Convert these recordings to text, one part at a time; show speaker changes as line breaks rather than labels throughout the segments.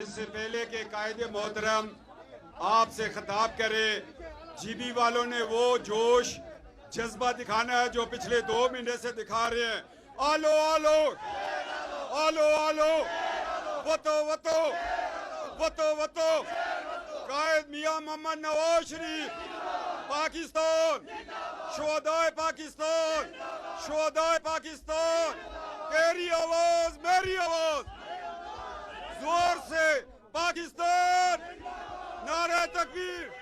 इससे पहले के कायदे मोहतरम आपसे खिताब करे, जीबी वालों ने वो जोश जज्बा दिखाना है जो पिछले 2 महीने से दिखा रहे हैं। आलो आलो आलो आलो वतो वतो वतो वतो कायद मियां मोहम्मद नवाज शरीफ, पाकिस्तान, शुहदाए पाकिस्तान, शुहदाए पाकिस्तान, तेरी आवाज मेरी आवाज, जोर से पाकिस्तान, नारे तकबीर।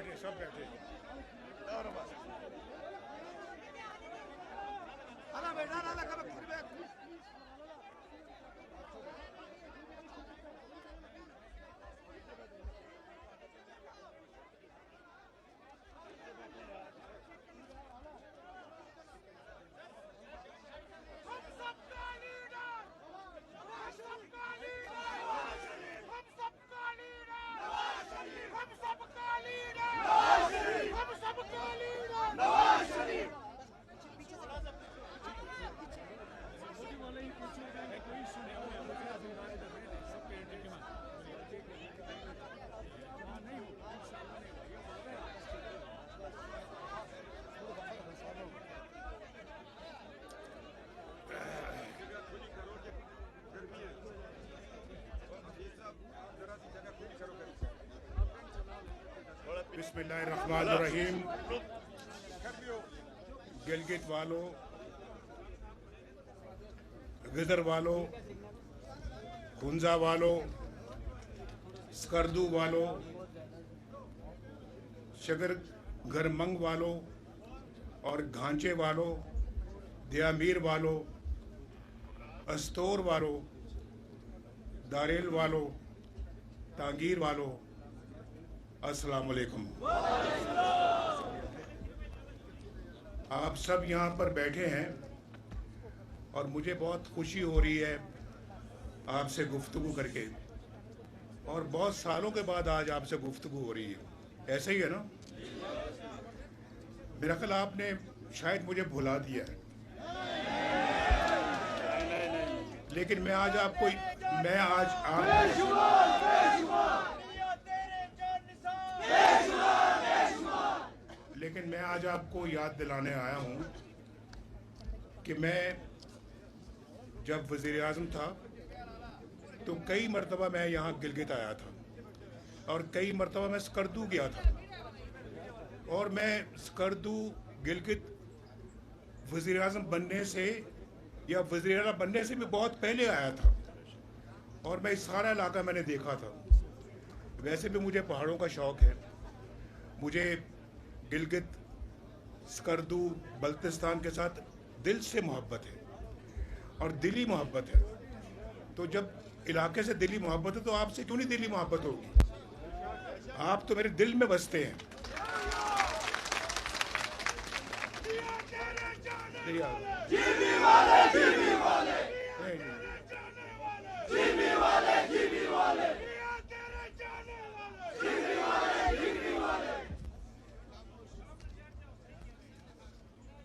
सब बैठे बिस्मिल्लाहिर्रहमानिर्रहीम। गिलगित वालों, गिदर वालों, हुंजा वालों, स्कर्दू वालों, शगर गरमंग वालों और घांचे वालों, दियामीर वालों, अस्तोर वालों, दारेल वालों, तांगीर वालों, अस्सलाम वालेकुम। आप सब यहाँ पर बैठे हैं और मुझे बहुत खुशी हो रही है आपसे गुफ्तगू करके, और बहुत सालों के बाद आज आपसे गुफ्तगू हो रही है। ऐसे ही है ना? मेरा ख्याल आपने शायद मुझे भुला दिया है, लेकिन मैं आज आपको लेकिन मैं आज आपको याद दिलाने आया हूँ कि मैं जब वज़ीर आज़म था तो कई मरतबा मैं यहाँ गिलगित आया था और कई मरतबा मैं स्कर्दू गया था, और मैं स्कर्दू गिलगित वज़ीर आज़म बनने से या वज़ीर आला बनने से भी बहुत पहले आया था, और मैं इस सारा इलाका मैंने देखा था। वैसे भी मुझे पहाड़ों का शौक़ है, मुझे गिलगित, स्कर्दू, बल्तिस्तान के साथ दिल से मोहब्बत है और दिली मोहब्बत है। तो जब इलाके से दिली मोहब्बत है तो आपसे क्यों नहीं दिली मोहब्बत होगी? आप तो मेरे दिल में बसते हैं।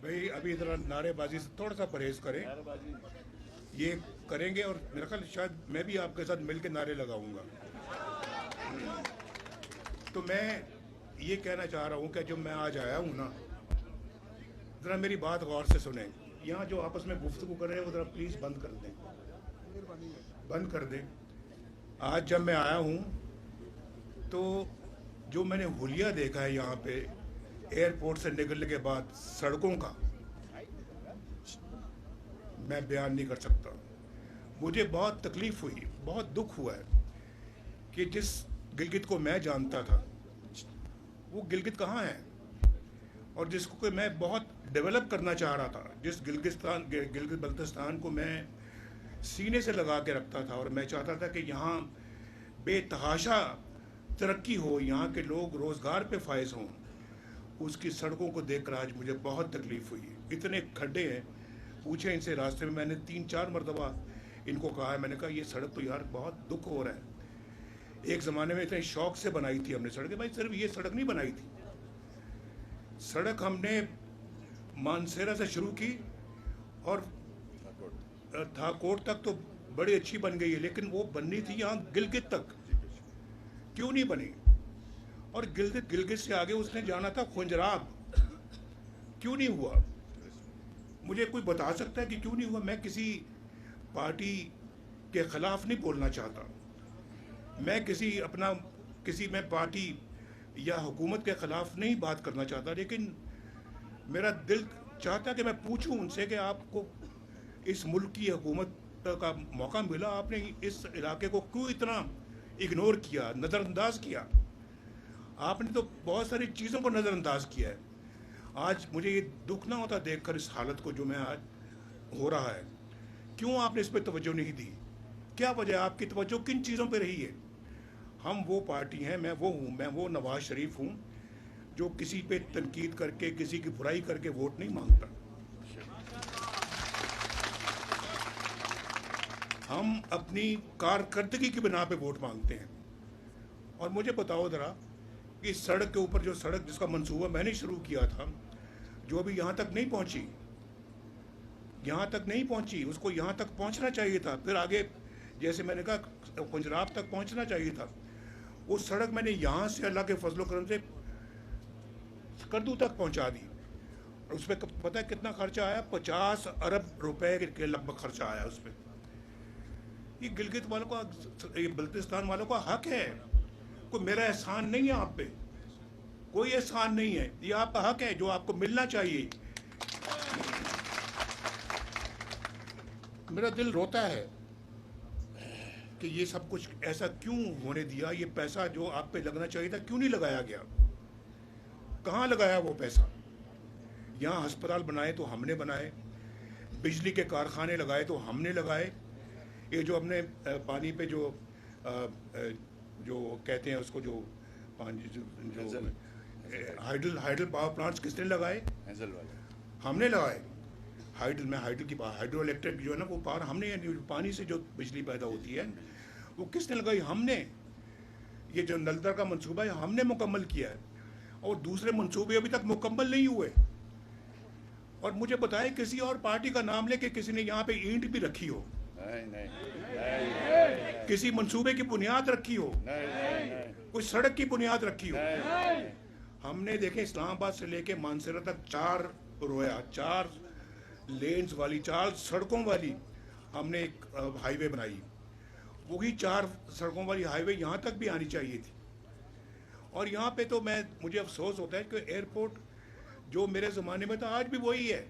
भाई अभी इधर नारेबाजी से थोड़ा सा परहेज करें, ये करेंगे और मेरा ख्याल शायद मैं भी आपके साथ मिलकर नारे लगाऊंगा। तो मैं ये कहना चाह रहा हूँ कि जब मैं आज आया हूँ ना, ज़रा मेरी बात गौर से सुने। यहाँ जो आपस में गुफ्तगू कर रहे हैं वो ज़रा प्लीज़ बंद कर दें, बंद कर दें। आज जब मैं आया हूँ तो जो मैंने हुलिया देखा है यहाँ पे एयरपोर्ट से निकलने के बाद सड़कों का, मैं बयान नहीं कर सकता। मुझे बहुत तकलीफ़ हुई, बहुत दुख हुआ है कि जिस गिलगित को मैं जानता था वो गिलगित कहाँ है। और जिसको कि मैं बहुत डेवलप करना चाह रहा था, जिस गिलगित बल्तिस्तान को मैं सीने से लगा के रखता था और मैं चाहता था कि यहाँ बेतहाशा तरक्की हो, यहाँ के लोग रोज़गार पे फायज हों, उसकी सड़कों को देखकर आज मुझे बहुत तकलीफ़ हुई। इतने खड्डे हैं, पूछे इनसे रास्ते में, मैंने 3-4 मरतबा इनको कहा है, मैंने कहा ये सड़क तो यार बहुत दुख हो रहा है। एक ज़माने में इतने शौक से बनाई थी हमने सड़कें, भाई सिर्फ ये सड़क नहीं बनाई थी, सड़क हमने मानसेरा से शुरू की और थाकोट तक तो बड़ी अच्छी बन गई है, लेकिन वो बननी थी यहाँ गिलगित तक, क्यों नहीं बनी? और गिलगित से आगे उसने जाना था खुंजराब, क्यों नहीं हुआ? मुझे कोई बता सकता है कि क्यों नहीं हुआ? मैं किसी पार्टी के खिलाफ नहीं बोलना चाहता, मैं पार्टी या हुकूमत के खिलाफ नहीं बात करना चाहता, लेकिन मेरा दिल चाहता कि मैं पूछूं उनसे कि आपको इस मुल्क की हुकूमत का मौका मिला, आपने इस इलाके को क्यों इतना इग्नोर किया, नज़रअंदाज किया? आपने तो बहुत सारी चीज़ों को नज़रअंदाज किया है। आज मुझे ये दुख ना होता देखकर इस हालत को जो मैं आज हो रहा है, क्यों आपने इस पर तवज्जो नहीं दी? क्या वजह, आपकी तवज्जो किन चीज़ों पे रही है? हम वो पार्टी हैं, मैं वो नवाज शरीफ हूँ जो किसी पे तनकीद करके, किसी की बुराई करके वोट नहीं मांगता। हम अपनी कारकर्दगी की बिना पे वोट मांगते हैं। और मुझे बताओ ज़रा कि इस सड़क के ऊपर जो सड़क जिसका मंसूबा मैंने शुरू किया था, जो अभी यहाँ तक नहीं पहुँची, उसको यहाँ तक पहुँचना चाहिए था, फिर आगे जैसे मैंने कहा पंजाब तक पहुँचना चाहिए था। वो सड़क मैंने यहाँ से अल्लाह के फजलो करम से करदू तक पहुँचा दी, और उस पर पता है कितना खर्चा आया? 50 अरब रुपए के लगभग खर्चा आया उस पर। ये गिलगित वालों का, ये बल्तिस्तान वालों का हक है, कोई मेरा एहसान नहीं है आप पे, कोई एहसान नहीं है, ये आपका हक है जो आपको मिलना चाहिए। मेरा दिल रोता है कि ये सब कुछ ऐसा क्यों होने दिया? ये पैसा जो आप पे लगना चाहिए था क्यों नहीं लगाया गया? कहाँ लगाया वो पैसा? यहाँ अस्पताल बनाए तो हमने बनाए, बिजली के कारखाने लगाए तो हमने लगाए, ये जो हमने पानी पे जो कहते हैं उसको, जो हाइडल पावर प्लांट्स किसने लगाए? हमने लगाए। हाइड्रो इलेक्ट्रिक जो है ना, वो पावर हमने, पानी से जो बिजली पैदा होती है वो किसने लगाई? हमने। ये जो नलदर का मंसूबा है हमने मुकम्मल किया है, और दूसरे मंसूबे अभी तक मुकम्मल नहीं हुए। और मुझे बताए किसी और पार्टी का नाम लेके किसी ने यहाँ पे ईंट भी रखी हो? नहीं। किसी मंसूबे की बुनियाद रखी हो? नहीं। कोई सड़क की बुनियाद रखी हो? नहीं। हमने देखे इस्लामाबाद से लेके मानसेरा तक 4 लेन्स वाली, 4 सड़कों वाली हमने एक हाईवे बनाई। वही 4 सड़कों वाली हाईवे यहाँ तक भी आनी चाहिए थी। और यहाँ पे तो मुझे अफसोस होता है कि एयरपोर्ट जो मेरे ज़माने में था आज भी वही है,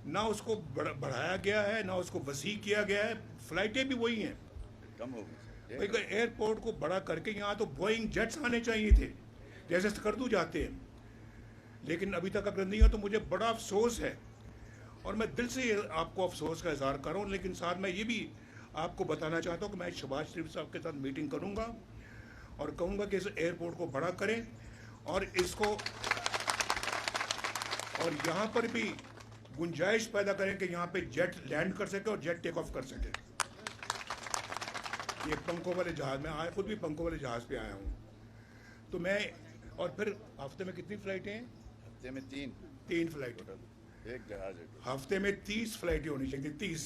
ना उसको बढ़ाया गया है, ना उसको वसी किया गया है, फ्लाइटें भी वही हैं, कम हो गई। एयरपोर्ट को बड़ा करके यहाँ तो बोइंग जेट्स आने चाहिए थे जैसे स्कर्दू जाते हैं, लेकिन अभी तक अगर नहीं हो तो मुझे बड़ा अफसोस है। और मैं दिल से आपको अफसोस का इजहार कर रहा हूँ, लेकिन साथ मैं ये भी आपको बताना चाहता हूँ कि मैं शहबाज शरीफ साहब के साथ मीटिंग करूँगा और कहूँगा कि इस एयरपोर्ट को बड़ा करें और इसको, और यहाँ पर भी गुंजाइश पैदा करें कि यहाँ पे जेट लैंड कर सके और जेट टेक ऑफ कर सके। ये पंखों वाले जहाज़ में आया, खुद भी पंखों वाले जहाज़ पे आया हूँ। तो मैं, और फिर हफ्ते में कितनी फ़्लाइटें हैं?
हफ्ते में 3
फ्लाइटें,
एक जहाज है।
हफ्ते में 30 फ्लाइटें होनी चाहिए, 30।